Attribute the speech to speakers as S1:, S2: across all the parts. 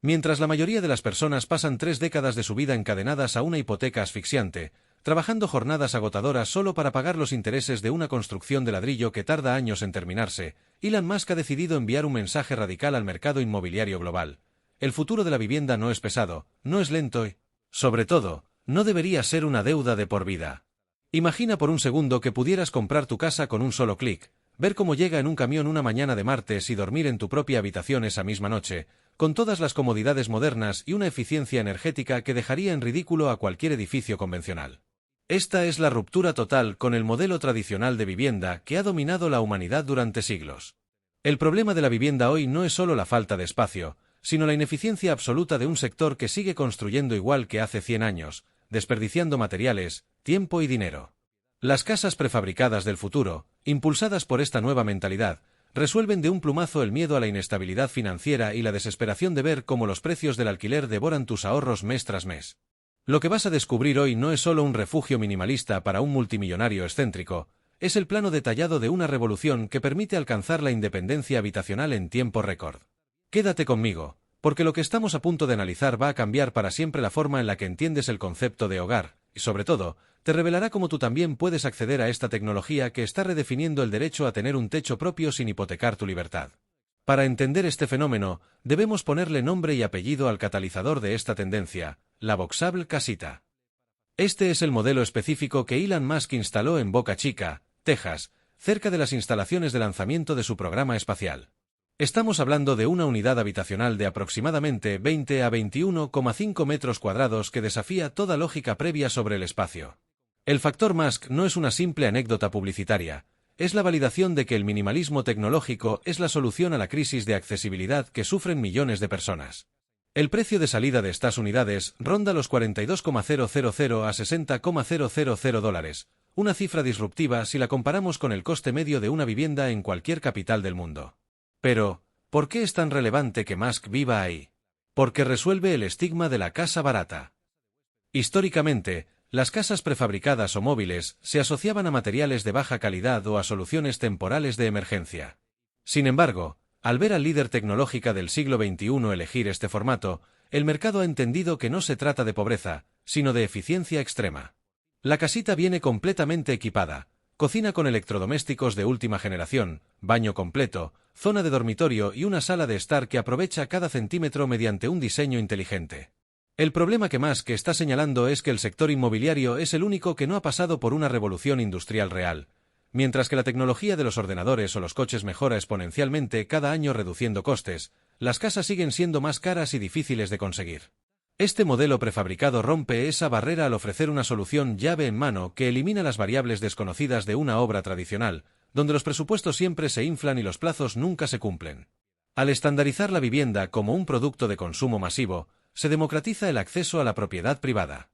S1: Mientras la mayoría de las personas pasan 3 décadas de su vida encadenadas a una hipoteca asfixiante, trabajando jornadas agotadoras solo para pagar los intereses de una construcción de ladrillo que tarda años en terminarse, Elon Musk ha decidido enviar un mensaje radical al mercado inmobiliario global. El futuro de la vivienda no es pesado, no es lento y, sobre todo, no debería ser una deuda de por vida. Imagina por un segundo que pudieras comprar tu casa con un solo clic, ver cómo llega en un camión una mañana de martes y dormir en tu propia habitación esa misma noche, con todas las comodidades modernas y una eficiencia energética que dejaría en ridículo a cualquier edificio convencional. Esta es la ruptura total con el modelo tradicional de vivienda que ha dominado la humanidad durante siglos. El problema de la vivienda hoy no es solo la falta de espacio, sino la ineficiencia absoluta de un sector que sigue construyendo igual que hace 100 años, desperdiciando materiales, tiempo y dinero. Las casas prefabricadas del futuro, impulsadas por esta nueva mentalidad, resuelven de un plumazo el miedo a la inestabilidad financiera y la desesperación de ver cómo los precios del alquiler devoran tus ahorros mes tras mes. Lo que vas a descubrir hoy no es solo un refugio minimalista para un multimillonario excéntrico, es el plano detallado de una revolución que permite alcanzar la independencia habitacional en tiempo récord. Quédate conmigo, porque lo que estamos a punto de analizar va a cambiar para siempre la forma en la que entiendes el concepto de hogar, y sobre todo, te revelará cómo tú también puedes acceder a esta tecnología que está redefiniendo el derecho a tener un techo propio sin hipotecar tu libertad. Para entender este fenómeno, debemos ponerle nombre y apellido al catalizador de esta tendencia, la Boxable Casita. Este es el modelo específico que Elon Musk instaló en Boca Chica, Texas, cerca de las instalaciones de lanzamiento de su programa espacial. Estamos hablando de una unidad habitacional de aproximadamente 20 a 21,5 metros cuadrados que desafía toda lógica previa sobre el espacio. El factor Musk no es una simple anécdota publicitaria, es la validación de que el minimalismo tecnológico es la solución a la crisis de accesibilidad que sufren millones de personas. El precio de salida de estas unidades ronda los 42,000 a 60,000 dólares, una cifra disruptiva si la comparamos con el coste medio de una vivienda en cualquier capital del mundo. Pero, ¿por qué es tan relevante que Musk viva ahí? Porque resuelve el estigma de la casa barata. Históricamente, las casas prefabricadas o móviles se asociaban a materiales de baja calidad o a soluciones temporales de emergencia. Sin embargo, al ver al líder tecnológica del siglo XXI elegir este formato, el mercado ha entendido que no se trata de pobreza, sino de eficiencia extrema. La casita viene completamente equipada, cocina con electrodomésticos de última generación, baño completo, zona de dormitorio y una sala de estar que aprovecha cada centímetro mediante un diseño inteligente. El problema que Musk está señalando es que el sector inmobiliario es el único que no ha pasado por una revolución industrial real. Mientras que la tecnología de los ordenadores o los coches mejora exponencialmente cada año reduciendo costes, las casas siguen siendo más caras y difíciles de conseguir. Este modelo prefabricado rompe esa barrera al ofrecer una solución llave en mano que elimina las variables desconocidas de una obra tradicional, donde los presupuestos siempre se inflan y los plazos nunca se cumplen. Al estandarizar la vivienda como un producto de consumo masivo, se democratiza el acceso a la propiedad privada.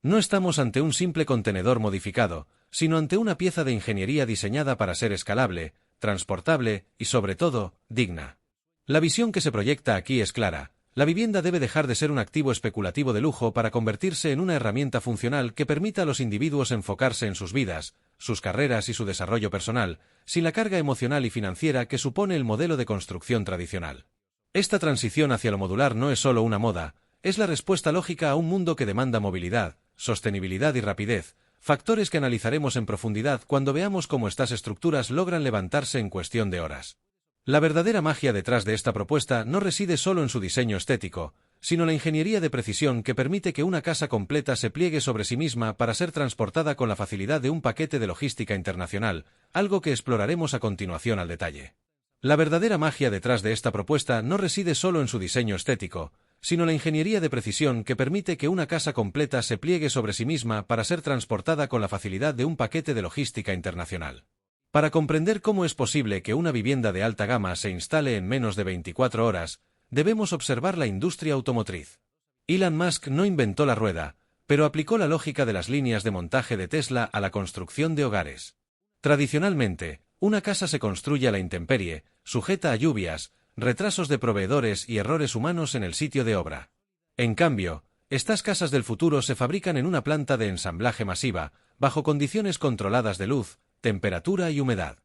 S1: No estamos ante un simple contenedor modificado, sino ante una pieza de ingeniería diseñada para ser escalable, transportable y, sobre todo, digna. La visión que se proyecta aquí es clara. La vivienda debe dejar de ser un activo especulativo de lujo para convertirse en una herramienta funcional que permita a los individuos enfocarse en sus vidas, sus carreras y su desarrollo personal, sin la carga emocional y financiera que supone el modelo de construcción tradicional. Esta transición hacia lo modular no es solo una moda, es la respuesta lógica a un mundo que demanda movilidad, sostenibilidad y rapidez, factores que analizaremos en profundidad cuando veamos cómo estas estructuras logran levantarse en cuestión de horas. La verdadera magia detrás de esta propuesta no reside solo en su diseño estético, sino la ingeniería de precisión que permite que una casa completa se pliegue sobre sí misma para ser transportada con la facilidad de un paquete de logística internacional, algo que exploraremos a continuación al detalle. La verdadera magia detrás de esta propuesta no reside solo en su diseño estético, sino la ingeniería de precisión que permite que una casa completa se pliegue sobre sí misma para ser transportada con la facilidad de un paquete de logística internacional. Para comprender cómo es posible que una vivienda de alta gama se instale en menos de 24 horas, debemos observar la industria automotriz. Elon Musk no inventó la rueda, pero aplicó la lógica de las líneas de montaje de Tesla a la construcción de hogares. Tradicionalmente, una casa se construye a la intemperie, sujeta a lluvias, retrasos de proveedores y errores humanos en el sitio de obra. En cambio, estas casas del futuro se fabrican en una planta de ensamblaje masiva, bajo condiciones controladas de luz, temperatura y humedad.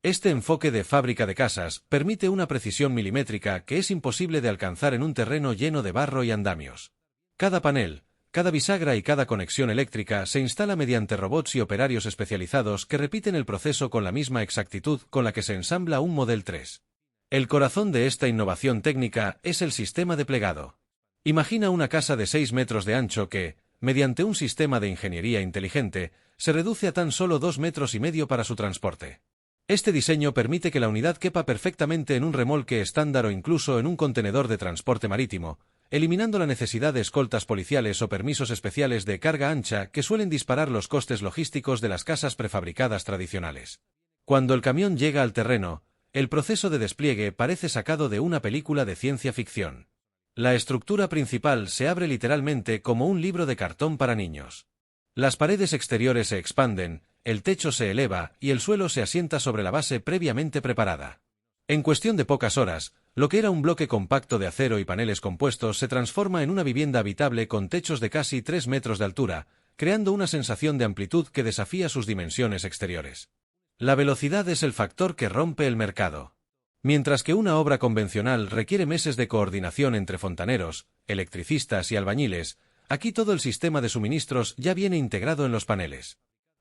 S1: Este enfoque de fábrica de casas permite una precisión milimétrica que es imposible de alcanzar en un terreno lleno de barro y andamios. Cada panel, cada bisagra y cada conexión eléctrica se instala mediante robots y operarios especializados que repiten el proceso con la misma exactitud con la que se ensambla un Model 3. El corazón de esta innovación técnica es el sistema de plegado. Imagina una casa de 6 metros de ancho que, mediante un sistema de ingeniería inteligente, se reduce a tan solo 2,5 metros para su transporte. Este diseño permite que la unidad quepa perfectamente en un remolque estándar o incluso en un contenedor de transporte marítimo, eliminando la necesidad de escoltas policiales o permisos especiales de carga ancha que suelen disparar los costes logísticos de las casas prefabricadas tradicionales. Cuando el camión llega al terreno, el proceso de despliegue parece sacado de una película de ciencia ficción. La estructura principal se abre literalmente como un libro de cartón para niños. Las paredes exteriores se expanden, el techo se eleva y el suelo se asienta sobre la base previamente preparada. En cuestión de pocas horas, lo que era un bloque compacto de acero y paneles compuestos se transforma en una vivienda habitable con techos de casi 3 metros de altura, creando una sensación de amplitud que desafía sus dimensiones exteriores. La velocidad es el factor que rompe el mercado. Mientras que una obra convencional requiere meses de coordinación entre fontaneros, electricistas y albañiles, aquí todo el sistema de suministros ya viene integrado en los paneles.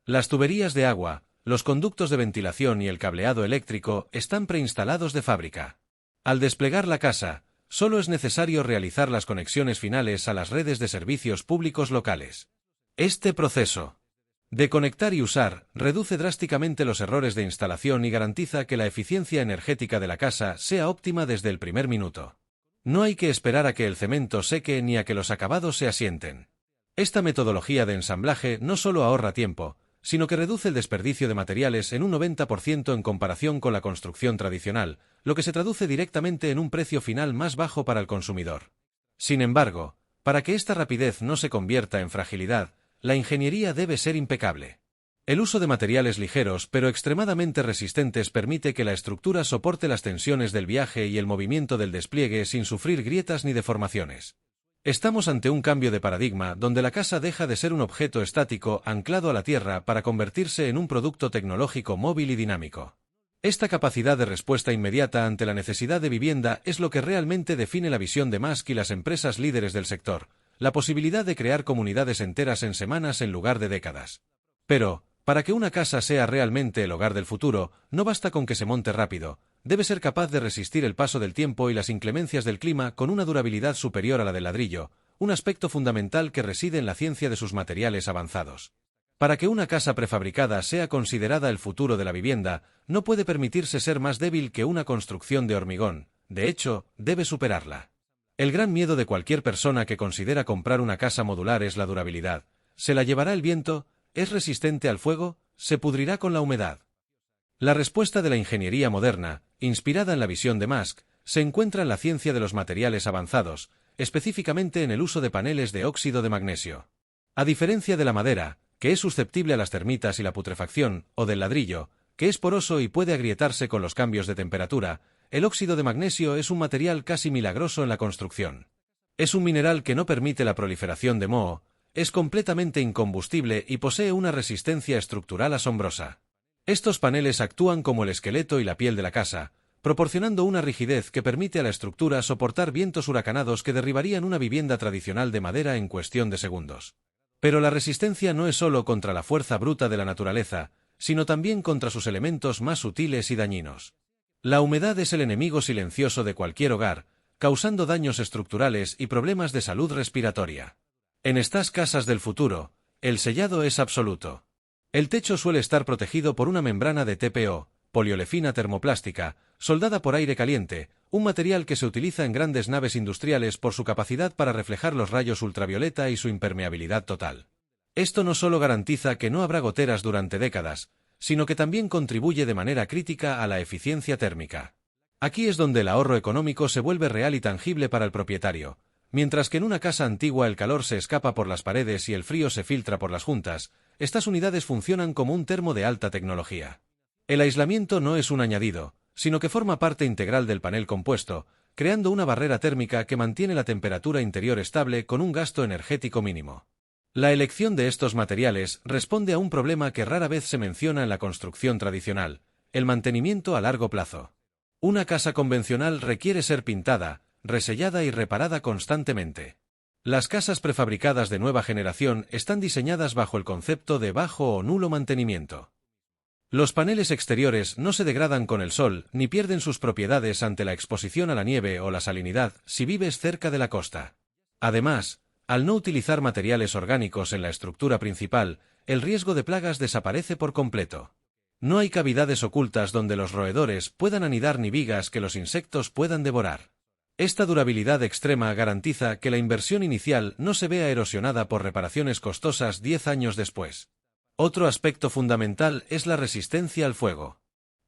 S1: Las tuberías de agua, los conductos de ventilación y el cableado eléctrico están preinstalados de fábrica. Al desplegar la casa, solo es necesario realizar las conexiones finales a las redes de servicios públicos locales. Este proceso de conectar y usar reduce drásticamente los errores de instalación y garantiza que la eficiencia energética de la casa sea óptima desde el primer minuto. No hay que esperar a que el cemento seque ni a que los acabados se asienten. Esta metodología de ensamblaje no solo ahorra tiempo, sino que reduce el desperdicio de materiales en un 90% en comparación con la construcción tradicional, lo que se traduce directamente en un precio final más bajo para el consumidor. Sin embargo, para que esta rapidez no se convierta en fragilidad, la ingeniería debe ser impecable. El uso de materiales ligeros pero extremadamente resistentes permite que la estructura soporte las tensiones del viaje y el movimiento del despliegue sin sufrir grietas ni deformaciones. Estamos ante un cambio de paradigma donde la casa deja de ser un objeto estático anclado a la tierra para convertirse en un producto tecnológico móvil y dinámico. Esta capacidad de respuesta inmediata ante la necesidad de vivienda es lo que realmente define la visión de Musk y las empresas líderes del sector, la posibilidad de crear comunidades enteras en semanas en lugar de décadas. Pero, para que una casa sea realmente el hogar del futuro, no basta con que se monte rápido, debe ser capaz de resistir el paso del tiempo y las inclemencias del clima con una durabilidad superior a la del ladrillo, un aspecto fundamental que reside en la ciencia de sus materiales avanzados. Para que una casa prefabricada sea considerada el futuro de la vivienda, no puede permitirse ser más débil que una construcción de hormigón, de hecho, debe superarla. El gran miedo de cualquier persona que considera comprar una casa modular es la durabilidad. ¿Se la llevará el viento? ¿Es resistente al fuego? ¿Se pudrirá con la humedad? La respuesta de la ingeniería moderna, inspirada en la visión de Musk, se encuentra en la ciencia de los materiales avanzados, específicamente en el uso de paneles de óxido de magnesio. A diferencia de la madera, que es susceptible a las termitas y la putrefacción, o del ladrillo, que es poroso y puede agrietarse con los cambios de temperatura, el óxido de magnesio es un material casi milagroso en la construcción. Es un mineral que no permite la proliferación de moho, es completamente incombustible y posee una resistencia estructural asombrosa. Estos paneles actúan como el esqueleto y la piel de la casa, proporcionando una rigidez que permite a la estructura soportar vientos huracanados que derribarían una vivienda tradicional de madera en cuestión de segundos. Pero la resistencia no es solo contra la fuerza bruta de la naturaleza, sino también contra sus elementos más sutiles y dañinos. La humedad es el enemigo silencioso de cualquier hogar, causando daños estructurales y problemas de salud respiratoria. En estas casas del futuro, el sellado es absoluto. El techo suele estar protegido por una membrana de TPO, poliolefina termoplástica, soldada por aire caliente, un material que se utiliza en grandes naves industriales por su capacidad para reflejar los rayos ultravioleta y su impermeabilidad total. Esto no solo garantiza que no habrá goteras durante décadas, sino que también contribuye de manera crítica a la eficiencia térmica. Aquí es donde el ahorro económico se vuelve real y tangible para el propietario. Mientras que en una casa antigua el calor se escapa por las paredes y el frío se filtra por las juntas, estas unidades funcionan como un termo de alta tecnología. El aislamiento no es un añadido, sino que forma parte integral del panel compuesto, creando una barrera térmica que mantiene la temperatura interior estable con un gasto energético mínimo. La elección de estos materiales responde a un problema que rara vez se menciona en la construcción tradicional, El mantenimiento a largo plazo. Una casa convencional requiere ser pintada, resellada y reparada constantemente. Las casas prefabricadas de nueva generación están diseñadas bajo el concepto de bajo o nulo mantenimiento. Los paneles exteriores no se degradan con el sol ni pierden sus propiedades ante la exposición a la nieve o la salinidad si vives cerca de la costa. Además, al no utilizar materiales orgánicos en la estructura principal, el riesgo de plagas desaparece por completo. No hay cavidades ocultas donde los roedores puedan anidar ni vigas que los insectos puedan devorar. Esta durabilidad extrema garantiza que la inversión inicial no se vea erosionada por reparaciones costosas 10 años después. Otro aspecto fundamental es la resistencia al fuego.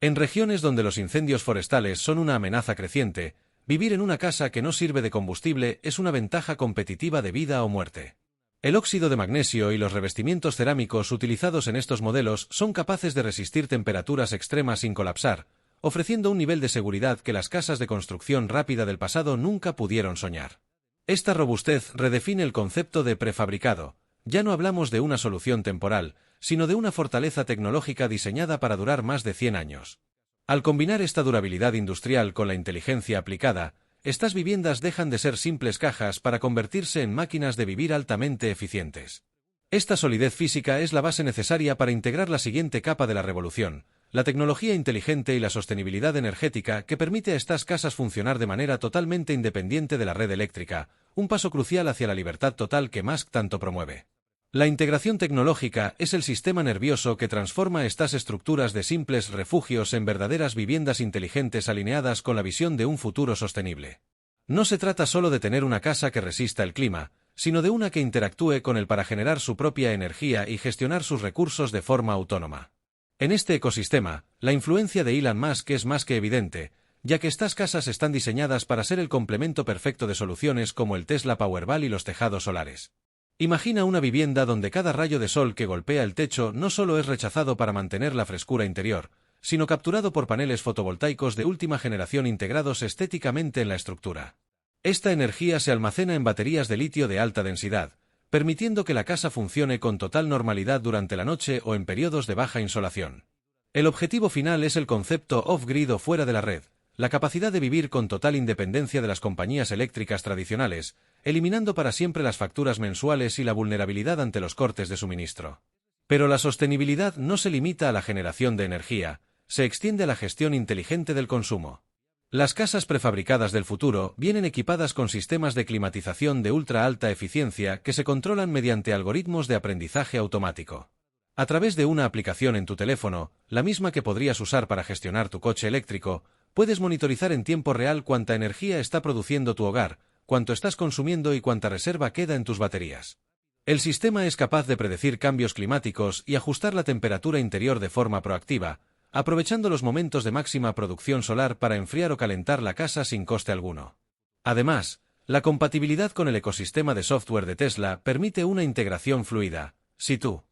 S1: En regiones donde los incendios forestales son una amenaza creciente, vivir en una casa que no sirve de combustible es una ventaja competitiva de vida o muerte. El óxido de magnesio y los revestimientos cerámicos utilizados en estos modelos son capaces de resistir temperaturas extremas sin colapsar, ofreciendo un nivel de seguridad que las casas de construcción rápida del pasado nunca pudieron soñar. Esta robustez redefine el concepto de prefabricado. Ya no hablamos de una solución temporal, sino de una fortaleza tecnológica diseñada para durar más de 100 años. Al combinar esta durabilidad industrial con la inteligencia aplicada, estas viviendas dejan de ser simples cajas para convertirse en máquinas de vivir altamente eficientes. Esta solidez física es la base necesaria para integrar la siguiente capa de la revolución, la tecnología inteligente y la sostenibilidad energética que permite a estas casas funcionar de manera totalmente independiente de la red eléctrica, un paso crucial hacia la libertad total que Musk tanto promueve. La integración tecnológica es el sistema nervioso que transforma estas estructuras de simples refugios en verdaderas viviendas inteligentes alineadas con la visión de un futuro sostenible. No se trata solo de tener una casa que resista el clima, sino de una que interactúe con él para generar su propia energía y gestionar sus recursos de forma autónoma. En este ecosistema, la influencia de Elon Musk es más que evidente, ya que estas casas están diseñadas para ser el complemento perfecto de soluciones como el Tesla Powerwall y los tejados solares. Imagina una vivienda donde cada rayo de sol que golpea el techo no solo es rechazado para mantener la frescura interior, sino capturado por paneles fotovoltaicos de última generación integrados estéticamente en la estructura. Esta energía se almacena en baterías de litio de alta densidad, permitiendo que la casa funcione con total normalidad durante la noche o en periodos de baja insolación. El objetivo final es el concepto off-grid o fuera de la red, la capacidad de vivir con total independencia de las compañías eléctricas tradicionales, eliminando para siempre las facturas mensuales y la vulnerabilidad ante los cortes de suministro. Pero la sostenibilidad no se limita a la generación de energía, se extiende a la gestión inteligente del consumo. Las casas prefabricadas del futuro vienen equipadas con sistemas de climatización de ultra alta eficiencia que se controlan mediante algoritmos de aprendizaje automático. A través de una aplicación en tu teléfono, la misma que podrías usar para gestionar tu coche eléctrico, puedes monitorizar en tiempo real cuánta energía está produciendo tu hogar, cuánto estás consumiendo y cuánta reserva queda en tus baterías. El sistema es capaz de predecir cambios climáticos y ajustar la temperatura interior de forma proactiva, aprovechando los momentos de máxima producción solar para enfriar o calentar la casa sin coste alguno. Además, la compatibilidad con el ecosistema de software de Tesla permite una integración fluida. Si tu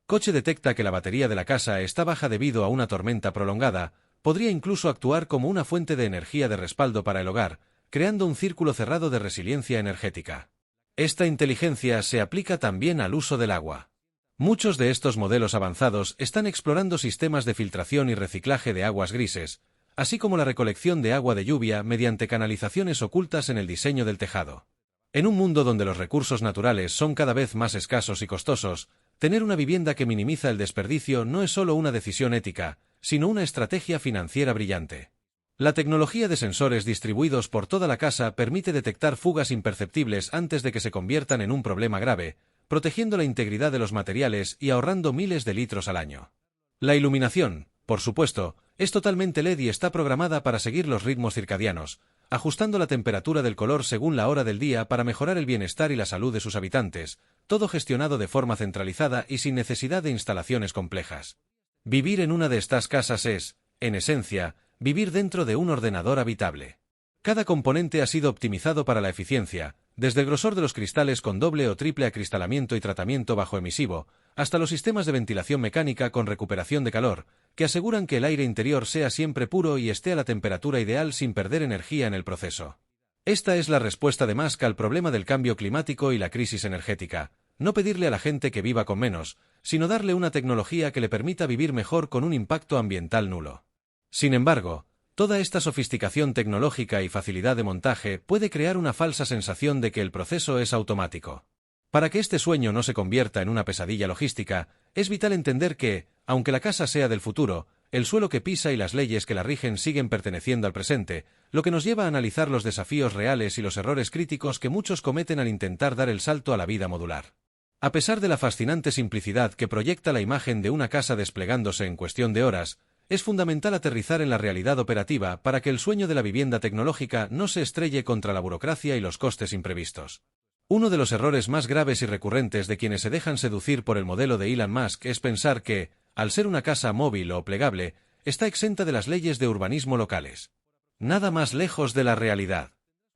S1: coche detecta que la batería de la casa está baja debido a una tormenta prolongada, podría incluso actuar como una fuente de energía de respaldo para el hogar, creando un círculo cerrado de resiliencia energética. Esta inteligencia se aplica también al uso del agua. Muchos de estos modelos avanzados están explorando sistemas de filtración y reciclaje de aguas grises, así como la recolección de agua de lluvia mediante canalizaciones ocultas en el diseño del tejado. En un mundo donde los recursos naturales son cada vez más escasos y costosos, tener una vivienda que minimiza el desperdicio no es solo una decisión ética, sino una estrategia financiera brillante. La tecnología de sensores distribuidos por toda la casa permite detectar fugas imperceptibles antes de que se conviertan en un problema grave, protegiendo la integridad de los materiales y ahorrando miles de litros al año. La iluminación, por supuesto, es totalmente LED y está programada para seguir los ritmos circadianos, ajustando la temperatura del color según la hora del día para mejorar el bienestar y la salud de sus habitantes, todo gestionado de forma centralizada y sin necesidad de instalaciones complejas. Vivir en una de estas casas es, en esencia, vivir dentro de un ordenador habitable. Cada componente ha sido optimizado para la eficiencia, desde el grosor de los cristales con doble o triple acristalamiento y tratamiento bajo emisivo, hasta los sistemas de ventilación mecánica con recuperación de calor, que aseguran que el aire interior sea siempre puro y esté a la temperatura ideal sin perder energía en el proceso. Esta es la respuesta de Musk al problema del cambio climático y la crisis energética, no pedirle a la gente que viva con menos, sino darle una tecnología que le permita vivir mejor con un impacto ambiental nulo. Sin embargo, toda esta sofisticación tecnológica y facilidad de montaje puede crear una falsa sensación de que el proceso es automático. Para que este sueño no se convierta en una pesadilla logística, es vital entender que, aunque la casa sea del futuro, el suelo que pisa y las leyes que la rigen siguen perteneciendo al presente, lo que nos lleva a analizar los desafíos reales y los errores críticos que muchos cometen al intentar dar el salto a la vida modular. A pesar de la fascinante simplicidad que proyecta la imagen de una casa desplegándose en cuestión de horas, es fundamental aterrizar en la realidad operativa para que el sueño de la vivienda tecnológica no se estrelle contra la burocracia y los costes imprevistos. Uno de los errores más graves y recurrentes de quienes se dejan seducir por el modelo de Elon Musk es pensar que, al ser una casa móvil o plegable, está exenta de las leyes de urbanismo locales. Nada más lejos de la realidad.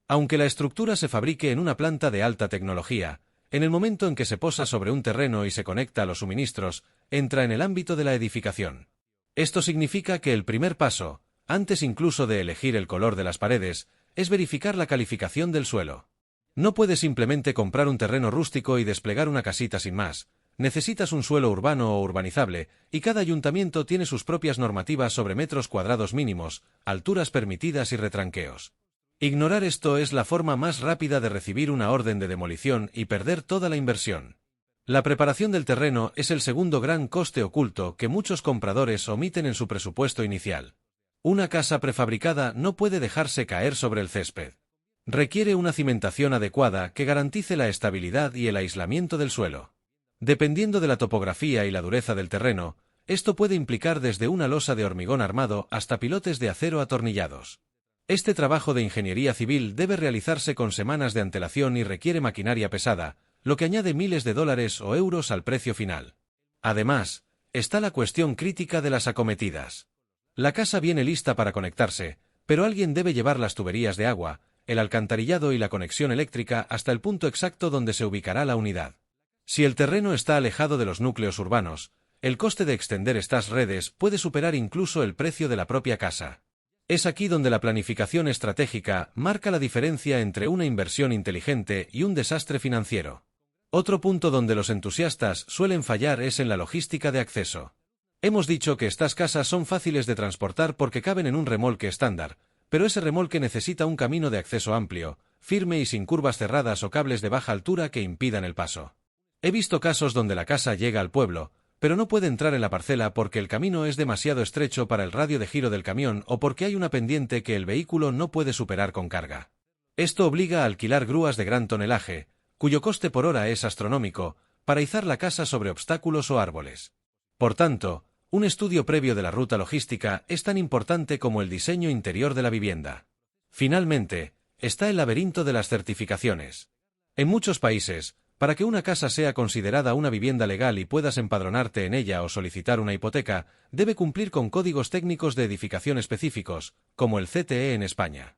S1: Aunque la estructura se fabrique en una planta de alta tecnología, en el momento en que se posa sobre un terreno y se conecta a los suministros, entra en el ámbito de la edificación. Esto significa que el primer paso, antes incluso de elegir el color de las paredes, es verificar la calificación del suelo. No puedes simplemente comprar un terreno rústico y desplegar una casita sin más. Necesitas un suelo urbano o urbanizable, y cada ayuntamiento tiene sus propias normativas sobre metros cuadrados mínimos, alturas permitidas y retranqueos. Ignorar esto es la forma más rápida de recibir una orden de demolición y perder toda la inversión. La preparación del terreno es el segundo gran coste oculto que muchos compradores omiten en su presupuesto inicial. Una casa prefabricada no puede dejarse caer sobre el césped. Requiere una cimentación adecuada que garantice la estabilidad y el aislamiento del suelo. Dependiendo de la topografía y la dureza del terreno, esto puede implicar desde una losa de hormigón armado hasta pilotes de acero atornillados. Este trabajo de ingeniería civil debe realizarse con semanas de antelación y requiere maquinaria pesada, lo que añade miles de dólares o euros al precio final. Además, está la cuestión crítica de las acometidas. La casa viene lista para conectarse, pero alguien debe llevar las tuberías de agua, el alcantarillado y la conexión eléctrica hasta el punto exacto donde se ubicará la unidad. Si el terreno está alejado de los núcleos urbanos, el coste de extender estas redes puede superar incluso el precio de la propia casa. Es aquí donde la planificación estratégica marca la diferencia entre una inversión inteligente y un desastre financiero. Otro punto donde los entusiastas suelen fallar es en la logística de acceso. Hemos dicho que estas casas son fáciles de transportar porque caben en un remolque estándar, pero ese remolque necesita un camino de acceso amplio, firme y sin curvas cerradas o cables de baja altura que impidan el paso. He visto casos donde la casa llega al pueblo, pero no puede entrar en la parcela porque el camino es demasiado estrecho para el radio de giro del camión o porque hay una pendiente que el vehículo no puede superar con carga. Esto obliga a alquilar grúas de gran tonelaje, cuyo coste por hora es astronómico, para izar la casa sobre obstáculos o árboles. Por tanto, un estudio previo de la ruta logística es tan importante como el diseño interior de la vivienda. Finalmente, está el laberinto de las certificaciones. En muchos países, para que una casa sea considerada una vivienda legal y puedas empadronarte en ella o solicitar una hipoteca, debe cumplir con códigos técnicos de edificación específicos, como el CTE en España.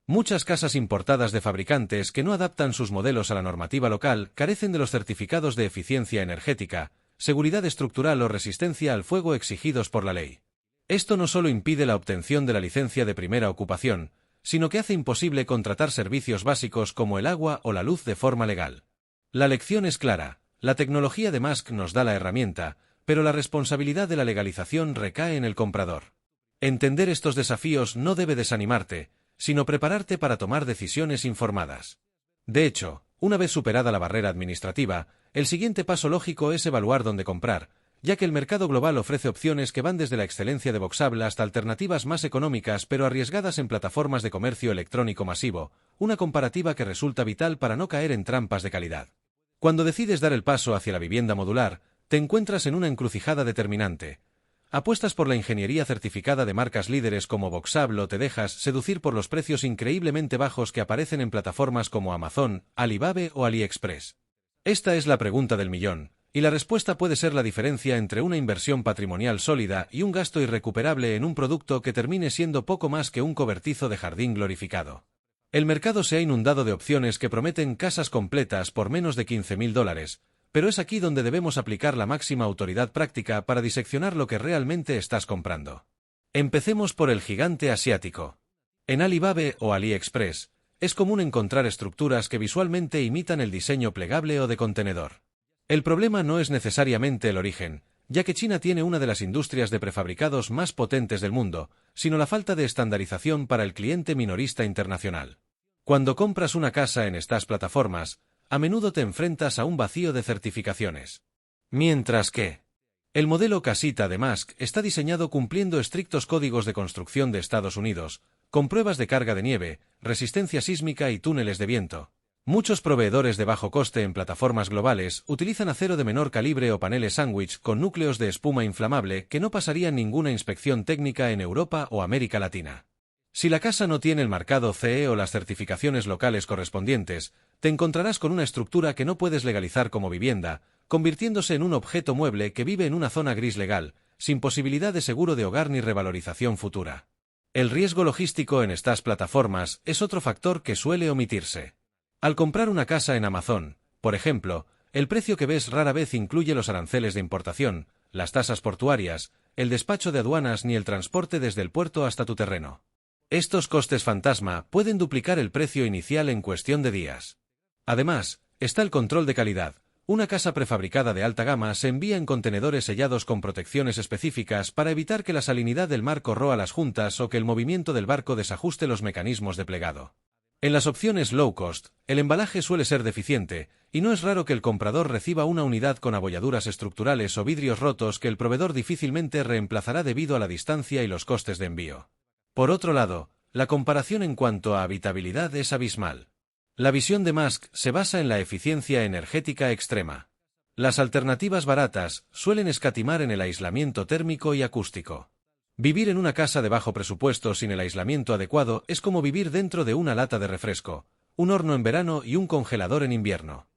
S1: Muchas casas importadas de fabricantes que no adaptan sus modelos a la normativa local carecen de los certificados de eficiencia energética, seguridad estructural o resistencia al fuego exigidos por la ley. Esto no solo impide la obtención de la licencia de primera ocupación, sino que hace imposible contratar servicios básicos como el agua o la luz de forma legal. La lección es clara, la tecnología de Musk nos da la herramienta, pero la responsabilidad de la legalización recae en el comprador. Entender estos desafíos no debe desanimarte, sino prepararte para tomar decisiones informadas. De hecho, una vez superada la barrera administrativa, el siguiente paso lógico es evaluar dónde comprar, ya que el mercado global ofrece opciones que van desde la excelencia de Voxable hasta alternativas más económicas pero arriesgadas en plataformas de comercio electrónico masivo, una comparativa que resulta vital para no caer en trampas de calidad. Cuando decides dar el paso hacia la vivienda modular, te encuentras en una encrucijada determinante. Apuestas por la ingeniería certificada de marcas líderes como Voxable o te dejas seducir por los precios increíblemente bajos que aparecen en plataformas como Amazon, Alibaba o AliExpress. Esta es la pregunta del millón, y la respuesta puede ser la diferencia entre una inversión patrimonial sólida y un gasto irrecuperable en un producto que termine siendo poco más que un cobertizo de jardín glorificado. El mercado se ha inundado de opciones que prometen casas completas por menos de $15.000, pero es aquí donde debemos aplicar la máxima autoridad práctica para diseccionar lo que realmente estás comprando. Empecemos por el gigante asiático. En Alibaba o AliExpress, es común encontrar estructuras que visualmente imitan el diseño plegable o de contenedor. El problema no es necesariamente el origen, ya que China tiene una de las industrias de prefabricados más potentes del mundo, sino la falta de estandarización para el cliente minorista internacional. Cuando compras una casa en estas plataformas, a menudo te enfrentas a un vacío de certificaciones. Mientras que el modelo casita de Musk está diseñado cumpliendo estrictos códigos de construcción de Estados Unidos, con pruebas de carga de nieve, resistencia sísmica y túneles de viento. Muchos proveedores de bajo coste en plataformas globales utilizan acero de menor calibre o paneles sándwich con núcleos de espuma inflamable que no pasarían ninguna inspección técnica en Europa o América Latina. Si la casa no tiene el marcado CE o las certificaciones locales correspondientes, te encontrarás con una estructura que no puedes legalizar como vivienda, convirtiéndose en un objeto mueble que vive en una zona gris legal, sin posibilidad de seguro de hogar ni revalorización futura. El riesgo logístico en estas plataformas es otro factor que suele omitirse. Al comprar una casa en Amazon, por ejemplo, el precio que ves rara vez incluye los aranceles de importación, las tasas portuarias, el despacho de aduanas ni el transporte desde el puerto hasta tu terreno. Estos costes fantasma pueden duplicar el precio inicial en cuestión de días. Además, está el control de calidad. Una casa prefabricada de alta gama se envía en contenedores sellados con protecciones específicas para evitar que la salinidad del mar corroa las juntas o que el movimiento del barco desajuste los mecanismos de plegado. En las opciones low cost, el embalaje suele ser deficiente, y no es raro que el comprador reciba una unidad con abolladuras estructurales o vidrios rotos que el proveedor difícilmente reemplazará debido a la distancia y los costes de envío. Por otro lado, la comparación en cuanto a habitabilidad es abismal. La visión de Musk se basa en la eficiencia energética extrema. Las alternativas baratas suelen escatimar en el aislamiento térmico y acústico. Vivir en una casa de bajo presupuesto sin el aislamiento adecuado es como vivir dentro de una lata de refresco, un horno en verano y un congelador en invierno.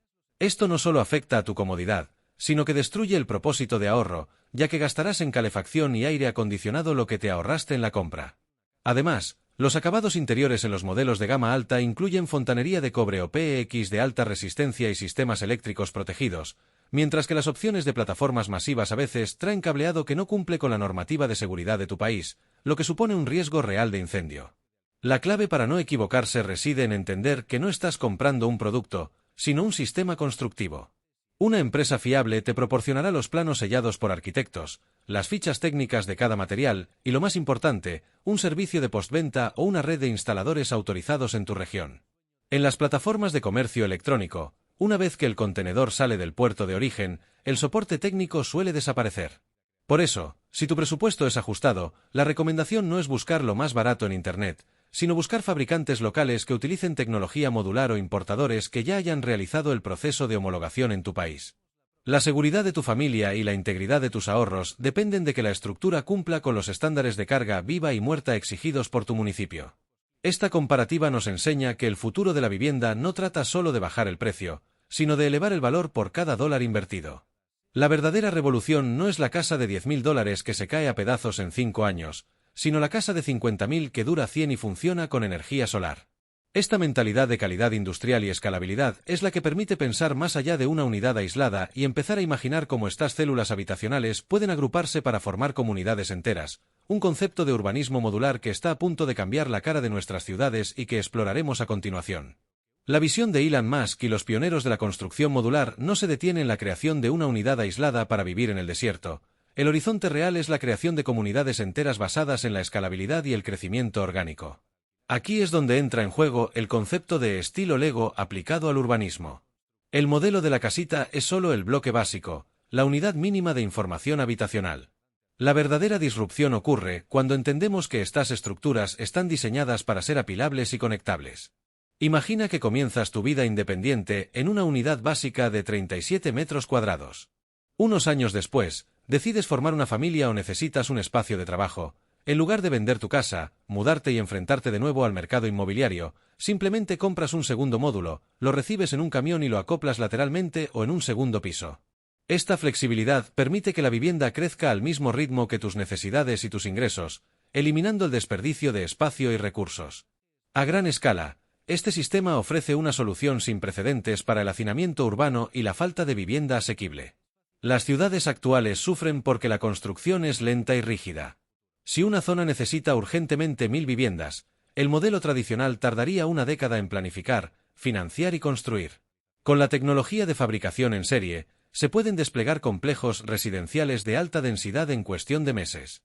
S1: Esto no solo afecta a tu comodidad, sino que destruye el propósito de ahorro, ya que gastarás en calefacción y aire acondicionado lo que te ahorraste en la compra. Además, los acabados interiores en los modelos de gama alta incluyen fontanería de cobre o PX de alta resistencia y sistemas eléctricos protegidos, mientras que las opciones de plataformas masivas a veces traen cableado que no cumple con la normativa de seguridad de tu país, lo que supone un riesgo real de incendio. La clave para no equivocarse reside en entender que no estás comprando un producto, sino un sistema constructivo. Una empresa fiable te proporcionará los planos sellados por arquitectos, las fichas técnicas de cada material y, lo más importante, un servicio de postventa o una red de instaladores autorizados en tu región. En las plataformas de comercio electrónico, una vez que el contenedor sale del puerto de origen, el soporte técnico suele desaparecer. Por eso, si tu presupuesto es ajustado, la recomendación no es buscar lo más barato en Internet, sino buscar fabricantes locales que utilicen tecnología modular o importadores que ya hayan realizado el proceso de homologación en tu país. La seguridad de tu familia y la integridad de tus ahorros dependen de que la estructura cumpla con los estándares de carga viva y muerta exigidos por tu municipio. Esta comparativa nos enseña que el futuro de la vivienda no trata solo de bajar el precio, sino de elevar el valor por cada dólar invertido. La verdadera revolución no es la casa de $10.000 que se cae a pedazos en 5 años, sino la casa de 50.000 que dura 100 y funciona con energía solar. Esta mentalidad de calidad industrial y escalabilidad es la que permite pensar más allá de una unidad aislada y empezar a imaginar cómo estas células habitacionales pueden agruparse para formar comunidades enteras, un concepto de urbanismo modular que está a punto de cambiar la cara de nuestras ciudades y que exploraremos a continuación. La visión de Elon Musk y los pioneros de la construcción modular no se detiene en la creación de una unidad aislada para vivir en el desierto. El horizonte real es la creación de comunidades enteras basadas en la escalabilidad y el crecimiento orgánico. Aquí es donde entra en juego el concepto de estilo Lego aplicado al urbanismo. El modelo de la casita es solo el bloque básico, la unidad mínima de información habitacional. La verdadera disrupción ocurre cuando entendemos que estas estructuras están diseñadas para ser apilables y conectables. Imagina que comienzas tu vida independiente en una unidad básica de 37 metros cuadrados. Unos años después, decides formar una familia o necesitas un espacio de trabajo. En lugar de vender tu casa, mudarte y enfrentarte de nuevo al mercado inmobiliario, simplemente compras un segundo módulo, lo recibes en un camión y lo acoplas lateralmente o en un segundo piso. Esta flexibilidad permite que la vivienda crezca al mismo ritmo que tus necesidades y tus ingresos, eliminando el desperdicio de espacio y recursos. A gran escala, este sistema ofrece una solución sin precedentes para el hacinamiento urbano y la falta de vivienda asequible. Las ciudades actuales sufren porque la construcción es lenta y rígida. Si una zona necesita urgentemente 1000 viviendas, el modelo tradicional tardaría una década en planificar, financiar y construir. Con la tecnología de fabricación en serie, se pueden desplegar complejos residenciales de alta densidad en cuestión de meses.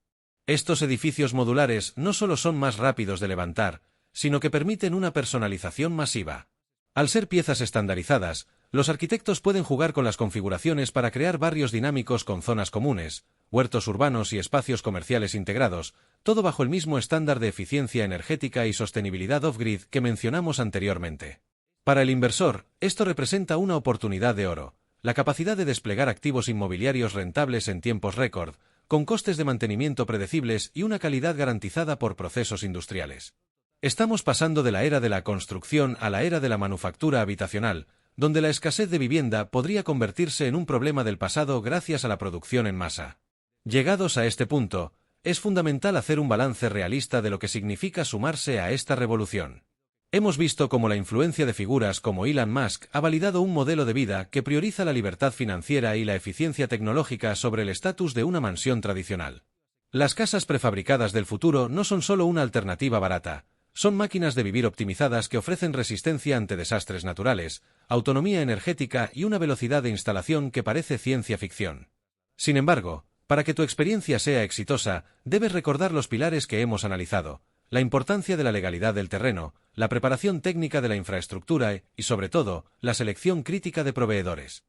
S1: Estos edificios modulares no solo son más rápidos de levantar, sino que permiten una personalización masiva. Al ser piezas estandarizadas, los arquitectos pueden jugar con las configuraciones para crear barrios dinámicos con zonas comunes, huertos urbanos y espacios comerciales integrados, todo bajo el mismo estándar de eficiencia energética y sostenibilidad off-grid que mencionamos anteriormente. Para el inversor, esto representa una oportunidad de oro, la capacidad de desplegar activos inmobiliarios rentables en tiempos récord, con costes de mantenimiento predecibles y una calidad garantizada por procesos industriales. Estamos pasando de la era de la construcción a la era de la manufactura habitacional, donde la escasez de vivienda podría convertirse en un problema del pasado gracias a la producción en masa. Llegados a este punto, es fundamental hacer un balance realista de lo que significa sumarse a esta revolución. Hemos visto cómo la influencia de figuras como Elon Musk ha validado un modelo de vida que prioriza la libertad financiera y la eficiencia tecnológica sobre el estatus de una mansión tradicional. Las casas prefabricadas del futuro no son solo una alternativa barata, son máquinas de vivir optimizadas que ofrecen resistencia ante desastres naturales, autonomía energética y una velocidad de instalación que parece ciencia ficción. Sin embargo, para que tu experiencia sea exitosa, debes recordar los pilares que hemos analizado: la importancia de la legalidad del terreno, la preparación técnica de la infraestructura y, sobre todo, la selección crítica de proveedores.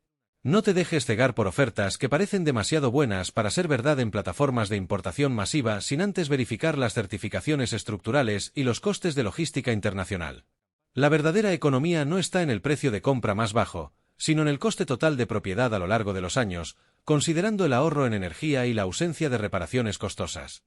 S1: No te dejes cegar por ofertas que parecen demasiado buenas para ser verdad en plataformas de importación masiva sin antes verificar las certificaciones estructurales y los costes de logística internacional. La verdadera economía no está en el precio de compra más bajo, sino en el coste total de propiedad a lo largo de los años, considerando el ahorro en energía y la ausencia de reparaciones costosas.